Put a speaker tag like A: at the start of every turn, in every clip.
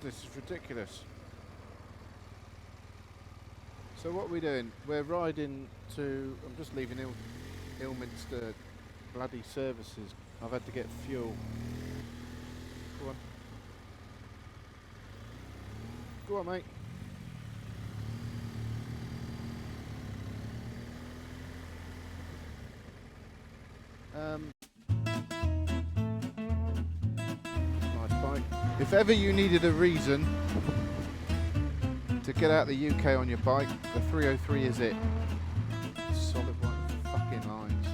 A: God, this is ridiculous. So what are we doing? We're riding to... I'm just leaving Ilminster bloody services. I've had to get fuel. Go on. Go on, mate. Nice bike. If ever you needed a reason to get out the UK on your bike, the 303 is it. Solid white fucking lines.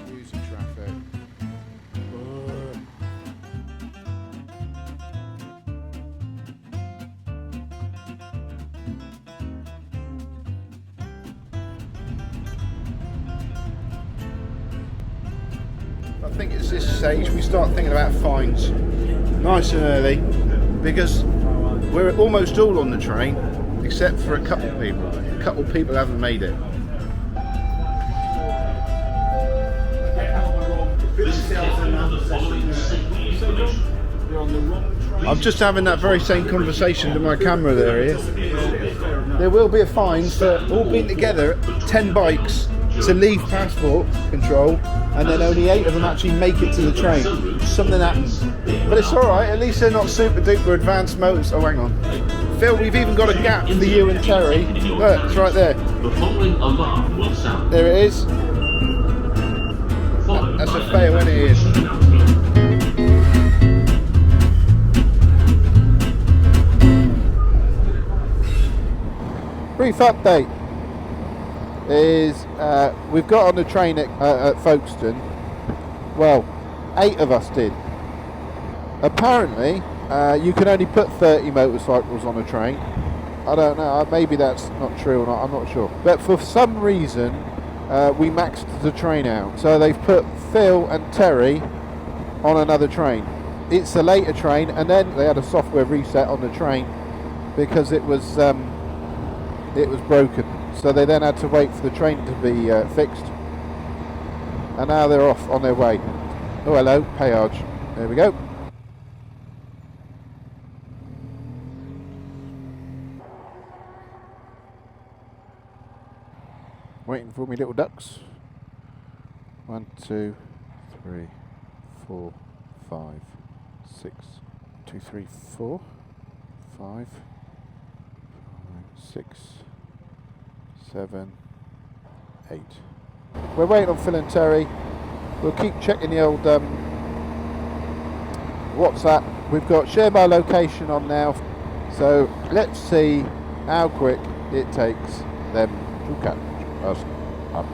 A: Use the traffic. I think it's this stage we start thinking about fines nice and early, because we're almost all on the train except for a couple of people. A couple of people haven't made it. I'm just having that very same conversation to my camera there. There will be a fine for all being together 10 bikes to leave passport control, and then only 8 of them actually make it to the train. Something happens. But it's alright, at least they're not super duper advanced motors. Oh, hang on. Phil, we've even got a gap for you and Terry. Look, it's right there. There it is. That's a fail, isn't it? Brief update is we've got on the train at Folkestone. Well, 8 of us did. Apparently, you can only put 30 motorcycles on a train. I don't know, maybe that's not true or not, I'm not sure. But for some reason, we maxed the train out. So they've put Phil and Terry on another train. It's a later train, and then they had a software reset on the train because it was broken. So they then had to wait for the train to be fixed. And now they're off on their way. Oh, hello, Péage. There we go. Waiting for me little ducks. 1, 2, 3, 4, 5, 6. 2, 3, 4, 5, 6, 7, 8. We're waiting on Phil and Terry. We'll keep checking the old WhatsApp. We've got share my location on now, so let's see how quick it takes them to catch us up.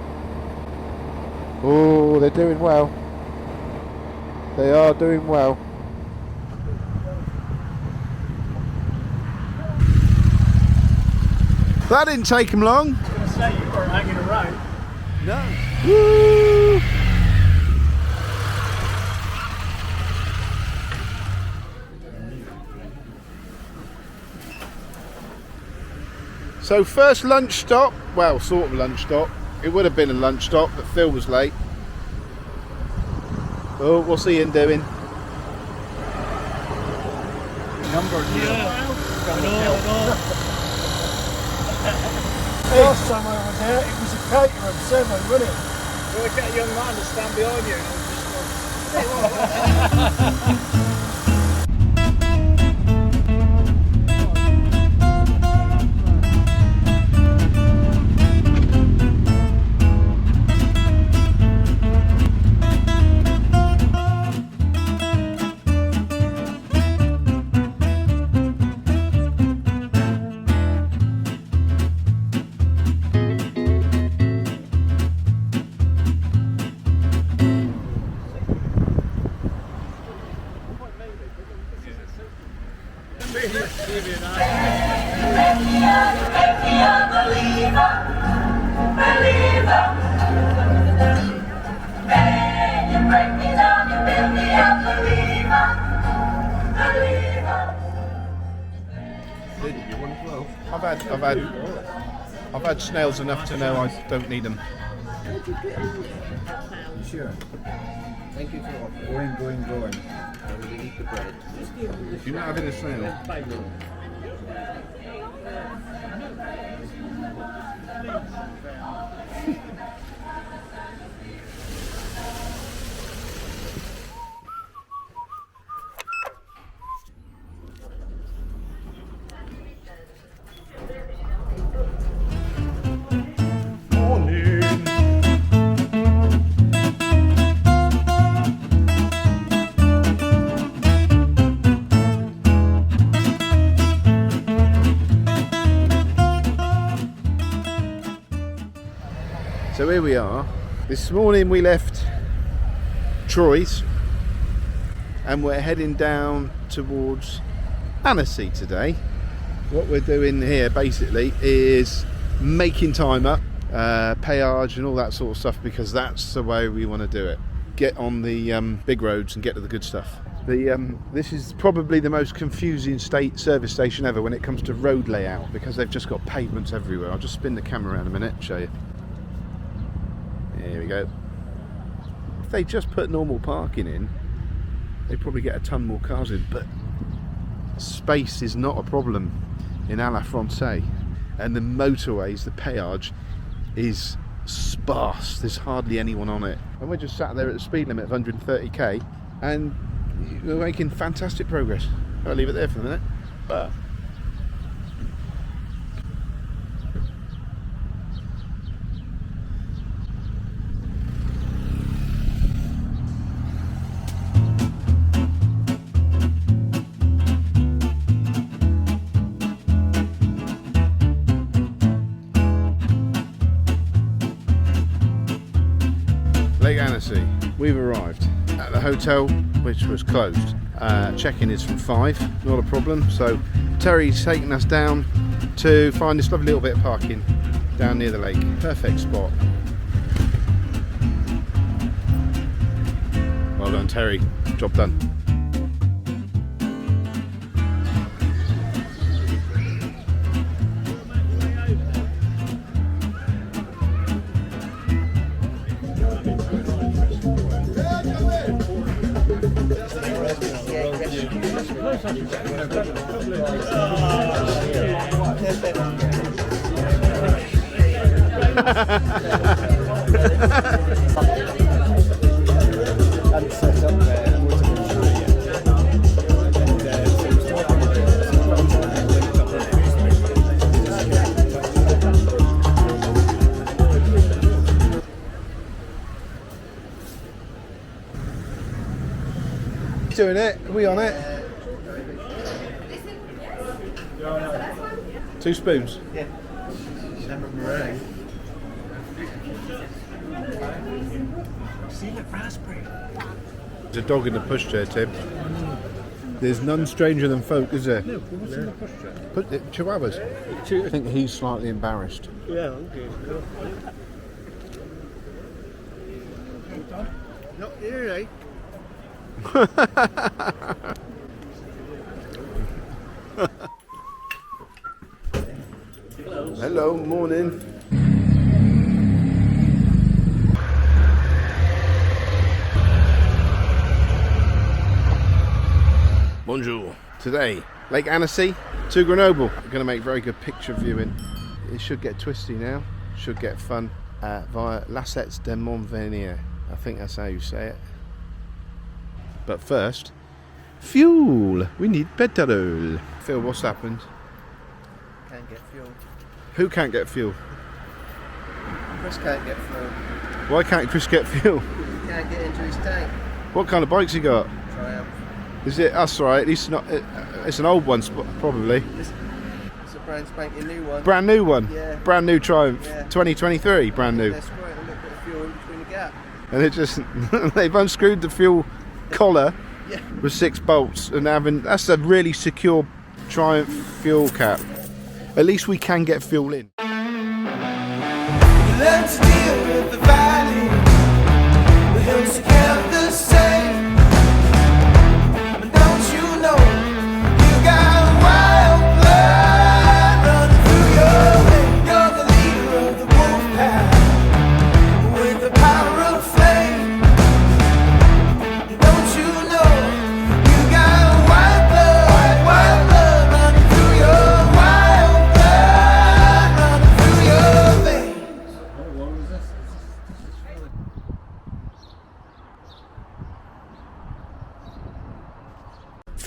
A: Oh, they're doing well. They are doing well. That didn't take them long.
B: I was going to say, you weren't hanging around.
A: No. Woo! So first lunch stop, well, sort of lunch stop. It would have been a lunch stop, but Phil was late. Oh, what's Ian doing?
B: Number
C: Yeah.
B: Last time I was there, it was a caterer of 7, wasn't it?
C: Well, I get a young man to stand behind you and just
A: I've had snails enough to know I don't need them.
D: Sure. Thank you for going.
A: If you're not having a snail. So here we are. This morning we left Troyes and we're heading down towards Annecy today. What we're doing here basically is making time up, Péage and all that sort of stuff, because that's the way we want to do it. Get on the big roads and get to the good stuff. This is probably the most confusing service station ever when it comes to road layout, because they've just got pavements everywhere. I'll just spin the camera around a minute and show you. Here we go. If they just put normal parking in, they'd probably get a ton more cars in, but space is not a problem in à la Francais. And the motorways, the Péage, is sparse. There's hardly anyone on it. And we're just sat there at the speed limit of 130k, and we're making fantastic progress. I'll leave it there for a minute. Lake Annecy. We've arrived at the hotel, which was closed. Check-in is from 5, not a problem. So Terry's taking us down to find this lovely little bit of parking down near the lake. Perfect spot. Well done, Terry. Job done. Doing it? Are we on it? 2 spoons?
D: Yeah. Meringue. See the raspberry.
A: There's a dog in the pushchair, Tim. There's none stranger than folk, is there?
D: No, what's in the pushchair?
A: Chihuahuas. I think he's slightly embarrassed.
D: Yeah, okay. Not here, eh?
A: Hello, morning. Bonjour. Today, Lake Annecy to Grenoble. We're going to make very good picture viewing. It should get twisty now, should get fun via Lacets de Montvernier. I think that's how you say it. But first, fuel. We need petrol. Phil, what's happened?
D: Can't get fuel.
A: Who can't get fuel?
D: Chris can't get fuel.
A: Why can't Chris get fuel?
D: He can't get into his tank.
A: What kind of bike's he got?
D: Triumph.
A: Is it? That's right. It's not. It's an old one, probably.
D: It's a brand spanking new one.
A: Brand new one.
D: Yeah.
A: Brand new Triumph.
D: Yeah.
A: 2023. Brand new.
D: They're squirting a little bit of fuel in between the gap.
A: And it just they've unscrewed the fuel collar
D: Yeah.
A: with 6 bolts, and that's a really secure Triumph fuel cap. At least we can get fuel in.
E: Learn to deal with the valley. The hills kept the same. And don't you know, you got wild blood running through your veins. You're the leader of the wolf pack with the power of flame. And don't you know,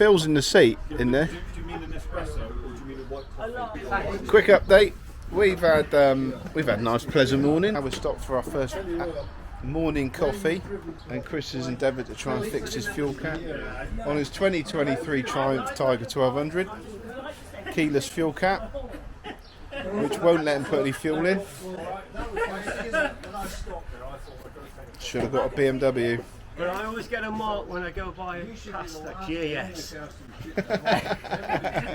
A: fills in the seat in there.
F: Do you mean an espresso or do you mean a white coffee?
A: Quick update. We've had a nice pleasant morning. Now we're stopped for our first morning coffee, and Chris has endeavoured to try and fix his fuel cap on his 2023 Triumph Tiger 1200 keyless fuel cap, which won't let him put any fuel in. Should have got a BMW.
G: But I always get a mark when I go by past a GS.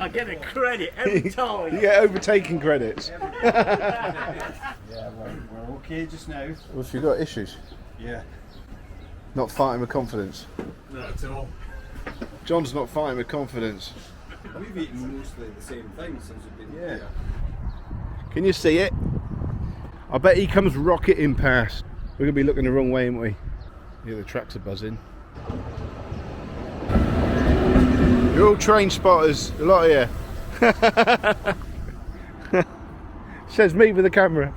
G: I get a credit every time.
A: You get overtaking credits.
B: Yeah, we're okay just now.
A: Well, if you've got issues,
B: Yeah.
A: not fighting with confidence.
F: Not at all.
A: John's not fighting with confidence.
F: We've eaten mostly the same thing since we've been here.
A: Can you see it? I bet he comes rocketing past. We're going to be looking the wrong way, aren't we? Yeah, the tracks are buzzing. You're all train spotters, a lot of you. Says me with the camera.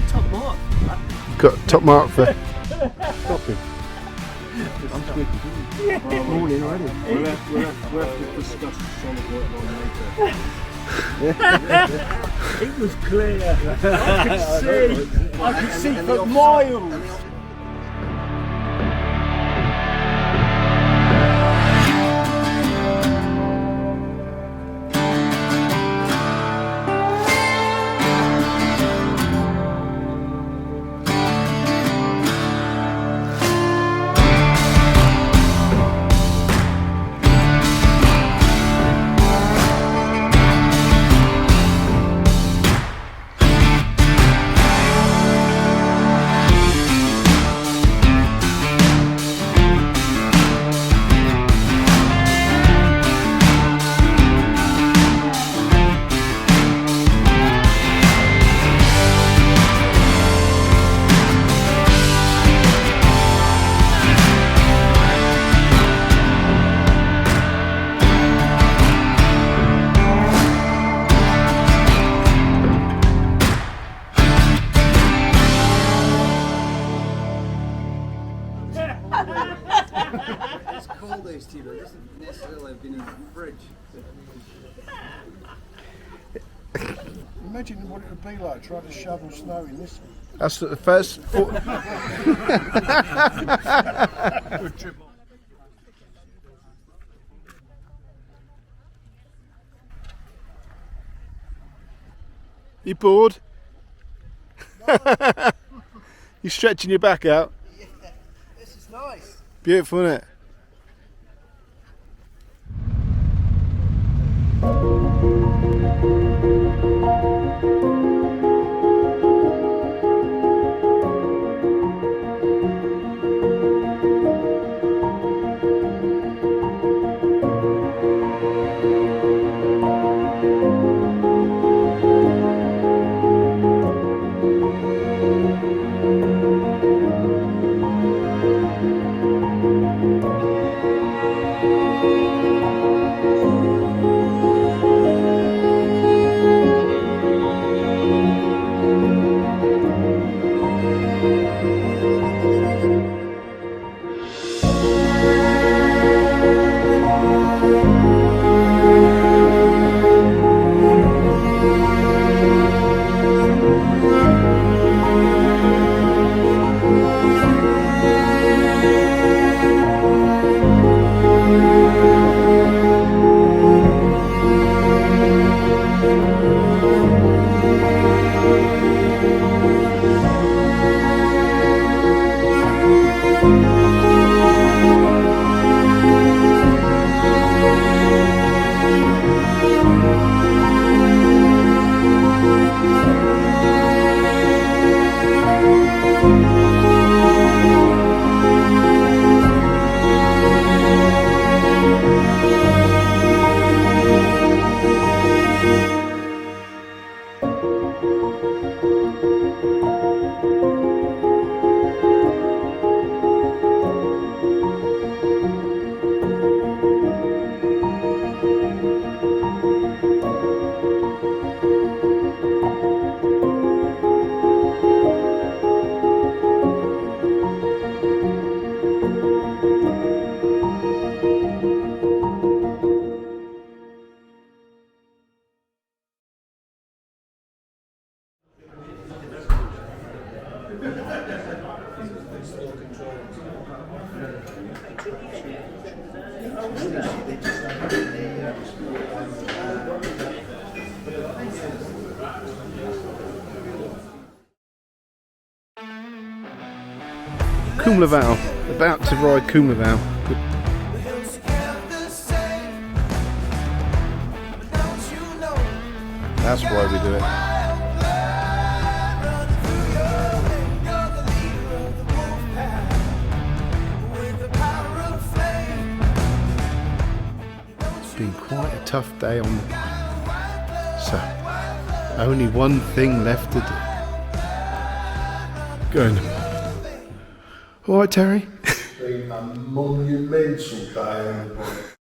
G: Top mark.
A: Got top mark for stopping.
B: Morning already.
F: We'll have to discuss solid work on later.
G: It was clear. I could see for miles.
D: It's cold out here, it doesn't necessarily have been in the fridge.
B: Imagine what it would be like trying to shovel snow in this.
A: That's the first. You bored? You stretching your back out?
D: Yeah, this is nice.
A: Beautiful, isn't it? Laval, about to ride Laval.
E: The hills kept the same. But don't you know?
A: That's why we do it.
E: Wild blood running through your veins. You're the leader of the wolf pack. With the power of flame.
A: It's been quite a tough day on the bike. So, only one thing left to do. Going. All right, Terry.
F: Been a monumental day on the bike.